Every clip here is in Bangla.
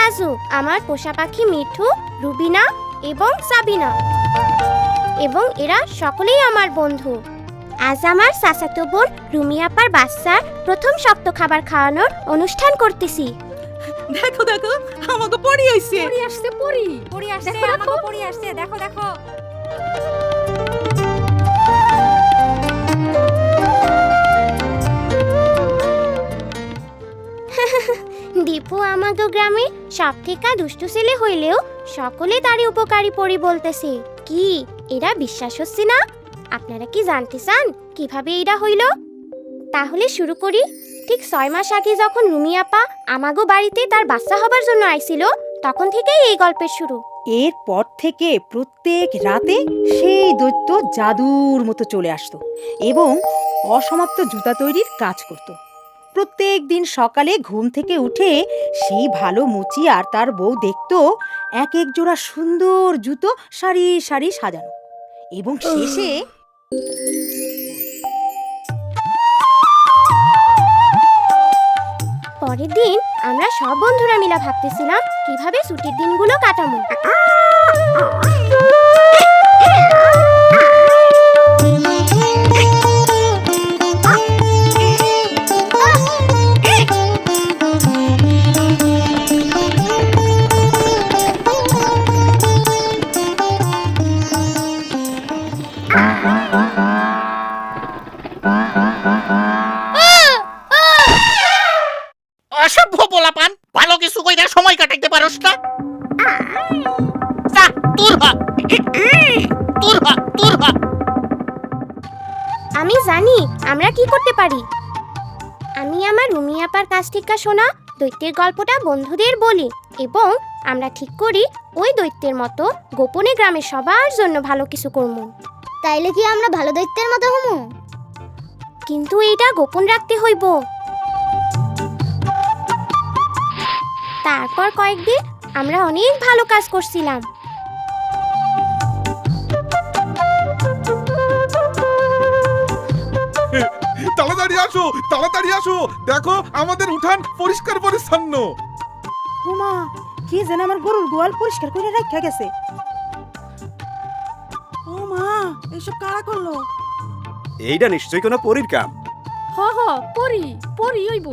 রাজু, আমার পোষা পাখি মিঠু, রুবিনা এবং সাবিনা, এবং এরা সকলেই আমার বন্ধু। আজ আমার চাচাতো বোন রুমি আপার বাচ্চার প্রথম শক্ত খাবার খাওয়ানোর অনুষ্ঠান করতেছি। দেখো দেখো আমাকে পড়ি আইছে। পড়ি আসছে, পড়ি আসছে, আমাকে পড়ি আসছে। দেখো দেখো। দীপু আমাদের গ্রামে সব থেকে দুষ্টু ছেলে হইলেও সকলে তারই উপকারী পরি বলতেছে। কি এরা বিশ্বাস হচ্ছে না? আপনারা কি জানতে চান কিভাবে এটা হইল? তাহলে শুরু করি। ঠিক 6 মাস আগে যখন রুমি আপা আমাগো বাড়িতে তার বাচ্চা হবার জন্য আইছিল, তখন থেকেই এই গল্পের শুরু। এরপর থেকে প্রত্যেক রাতে সেই দৈত্য জাদুর মতো চলে আসতো এবং অসমাপ্ত জুতা তৈরির কাজ করত। প্রত্যেক দিন সকালে ঘুম থেকে উঠে সেই ভালো মুচি আর তার বউ দেখতো এক এক জোড়া সুন্দর জুতো সারি সারি সাজানো, এবং শেষে পরের দিন আমরা সব বন্ধুরা মিলে ভাবতেছিলাম কিভাবে ছুটির দিনগুলো কাটাবো। অসভ্য পোলাপান, ভালো কিছু কইরা সময় কাটাইতে পারোস না। যা, দূর হ, দূর হ, দূর হ। আমি জানি আমরা কি করতে পারি। আমি আমার রুমি আপার কাছ থেকে শোনা দৈত্যের গল্পটা বন্ধুদের বলি এবং আমরা ঠিক করি ওই দৈত্যের মতো গোপনে গ্রামের সবার জন্য ভালো কিছু করব। তাইলে কি আমরা ভালো দৈত্যের মতো হমু? কিন্তু এইটা গোপন রাখতে হইব। তারপর কয়েকদিন আমরা অনেক ভালো কাজ করছিলাম। তাড়াতাড়ি আসো, তাড়াতাড়ি আসো, দেখো আমাদের উঠান পরিষ্কার পরিচ্ছন্ন। উমা, কি যেন আমার গরুর গোয়াল পরিষ্কার করে রাখা গেছে। ও মা, এসব কারা করলো? এইটা নিশ্চয়ই কোনো পরীর কাম। হ হ, পড়ি হইব।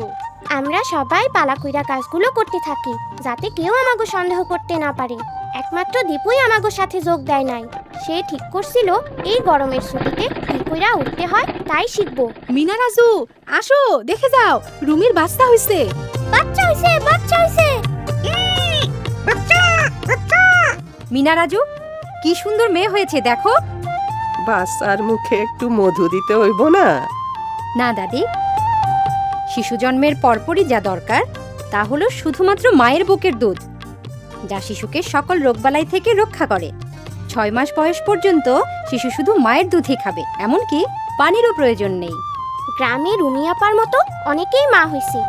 আমরা সবাই পালা কইরা কাজগুলো করতে থাকি যাতে কেউ আমাকে সন্দেহ করতে না পারে। একমাত্র দীপুই আমাকে সাথে যোগ দেয় নাই। সে ঠিক করছিল এই গরমের ছুটিতে কি কইরা উঠতে হয় তাই শিখবো। মিনা রাজু, আসো দেখে যাও, রুমির বাচ্চা হইছে। বাচ্চা হইছে, বাচ্চা হইছে। মিনা রাজু, কি সুন্দর মেয়ে হয়েছে দেখো। বাচ্চার মুখে একটু মধু দিতে হইব না? না দাদি, শিশু জন্মের পরপরই যা দরকার তা হলো শুধুমাত্র মায়ের বুকের দুধ, যা শিশুকে সকল রোগবালাই থেকে রক্ষা করে। 6 মাস বয়স পর্যন্ত শিশু শুধু মায়ের দুধই খাবে, এমনকি পানিরও প্রয়োজন নেই। গ্রামে রুমি আপার মতো অনেকেই মা হইছে,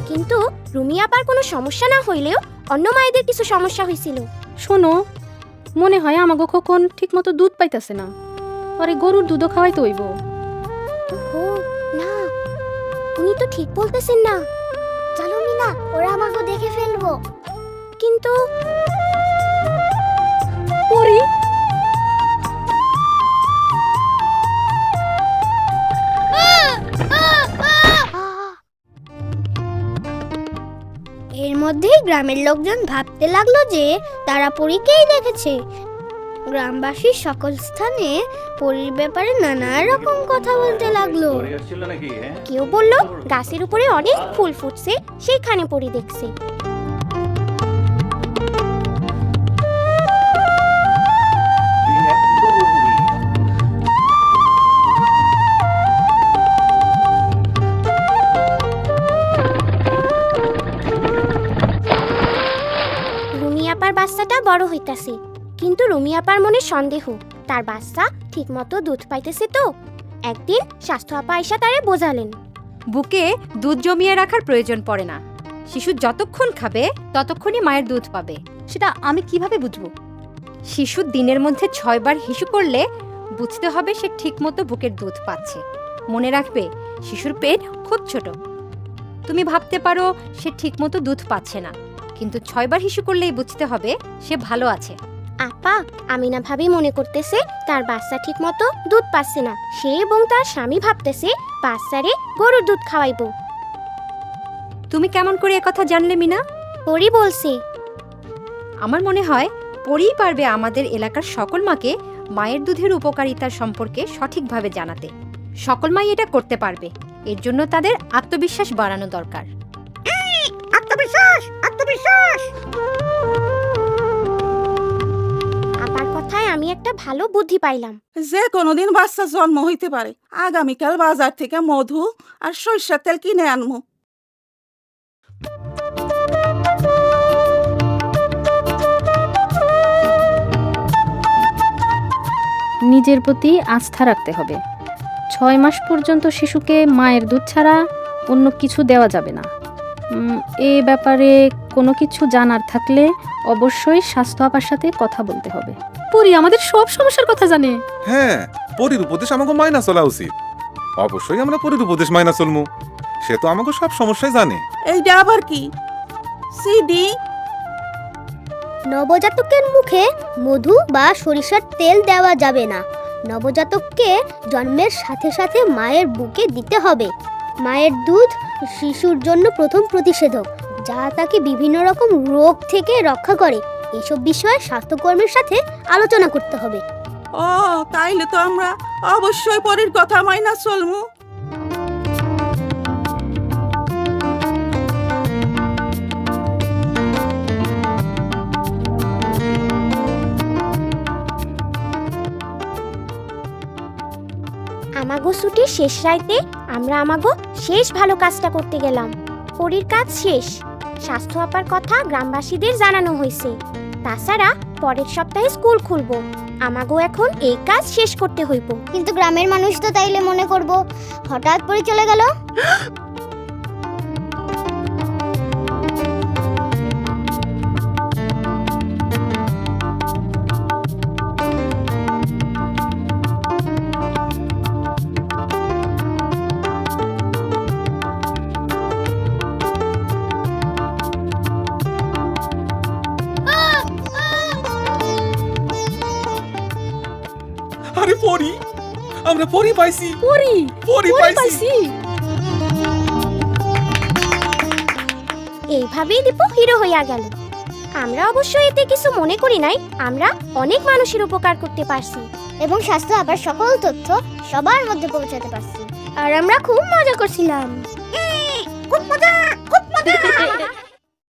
কিন্তু রুমি আপার কোনো সমস্যা না হইলেও অন্য মায়েদের কিছু সমস্যা হয়েছিল। শোনো, মনে হয় আমাগো খোকন ঠিক মতো দুধ পাইতাছে না, আরে গরুর দুধও খাওয়াইতে হইব। ও না, উনি তো ঠিক বলতেছেন না। চলো মিনা, ওরা আমাকে দেখে ফেলবো। কিন্তু পড়ি এর মধ্যেই গ্রামের লোকজন ভাবতে লাগলো যে তারা পরীকেই দেখেছে। গ্রামবাসীর সকল স্থানে পরীর ব্যাপারে নানা রকম কথা বলতে লাগলো। কেউ বলল গাছের উপরে অনেক ফুল ফুটছে, সেইখানে পরি দেখছে। রুমি আপার বাচ্চাটা বড় হইতাছে, কিন্তু রুমি আপার মনে সন্দেহ তার বাচ্চা ঠিকমতো দুধ পাইতেছে তো। একদিন স্বাস্থ্য আপা আইসা তারে বোঝালেন, বুকে দুধ জমিয়ে রাখার প্রয়োজন পড়ে না, শিশু যতক্ষণ খাবে ততক্ষণই মায়ের দুধ পাবে। সেটা আমি কিভাবে বুঝবো? শিশু দিনের মধ্যে 6 বার হিসু করলে বুঝতে হবে সে ঠিকমতো বুকের দুধ পাচ্ছে। মনে রাখবে, শিশুর পেট খুব ছোট। তুমি ভাবতে পারো সে ঠিকমতো দুধ পাচ্ছে না, কিন্তু 6 বার হিসু করলেই বুঝতে হবে সে ভালো আছে। আপা, আমিনা ভাবি মনে করতেছে তার বাচ্চা ঠিক মতো দুধ পাচ্ছে না। সে এবং তার স্বামী ভাবতেছে বাচ্চারে গরুর দুধ খাওয়াইবো। তুমি কেমন করে একথা জানলে মিনা? পরি বলছে। আমার মনে হয় পরেই পারবে আমাদের এলাকার সকল মাকে মায়ের দুধের উপকারিতার সম্পর্কে সঠিকভাবে জানাতে। সকল মাই এটা করতে পারবে, এর জন্য তাদের আত্মবিশ্বাস বাড়ানো দরকার। আত্মবিশ্বাস, আত্মবিশ্বাস। আপার কথায় আমি একটা ভালো বুদ্ধি পাইলাম। যে কোনোদিন বাচ্চা জন্ম হইতে পারে। আগামীকাল বাজার থেকে মধু আর সরিষার তেল কিনে আনবো। নিজের প্রতি আস্থা রাখতে হবে। 6 মাস পর্যন্ত শিশুকে মায়ের দুধ ছাড়া অন্য কিছু দেওয়া যাবে না। এ ব্যাপারে কোনো কিছু জানার থাকলে অবশ্যই স্বাস্থ্য আপার সাথে কথা বলতে হবে। পরি আমাদের সব সমস্যার কথা জানে। হ্যাঁ, পরির উপদেশ আমাকে মাইনা চলা উচিত। অবশ্যই আমরা পরির উপদেশ মাইনা চলমু। সে তো আমাকে সব সমস্যাই জানে। এইটা আবার কি? সিডি নবজাতকের মুখে মধু বা সরিষার তেল দেওয়া যাবে না। নবজাতককে জন্মের সাথে সাথে মায়ের বুকে দিতে হবে। মায়ের দুধ শিশুর জন্য প্রথম প্রতিষেধক, যা তাকে বিভিন্ন রকম রোগ থেকে রক্ষা করে। এইসব বিষয়ে স্বাস্থ্যকর্মীর সাথে আলোচনা করতে হবে। ও, তাইলে তো আমরা অবশ্যই পরের কথা মাইনা চলমু। আমাগো ছুটির শেষ রাইতে আমরা আমাগো শেষ ভালো কাজটা করতে গেলাম। পরির কাজ শেষ। স্বাস্থ্য আপার কথা গ্রামবাসীদের জানানো হয়েছে। তাছাড়া পরের সপ্তাহে স্কুল খুলবো। আমাগো এখন এই কাজ শেষ করতে হইব। কিন্তু গ্রামের মানুষ তো তাইলে মনে করব হঠাৎ করে চলে গেল। আরে পরি, আমরা পরি পাইছি। পরি পরি পাইছি। এইভাবেই দীপু হিরো হইয়া গেল। আমরা অবশ্য এতে কিছু মনে করি নাই। আমরা অনেক মানুষের উপকার করতে পারছি এবং স্বাস্থ্য আবার সকল তথ্য সবার মধ্যে পৌঁছাতে পারছি। আর আমরা খুব মজা করছিলাম। খুব মজা, খুব মজা।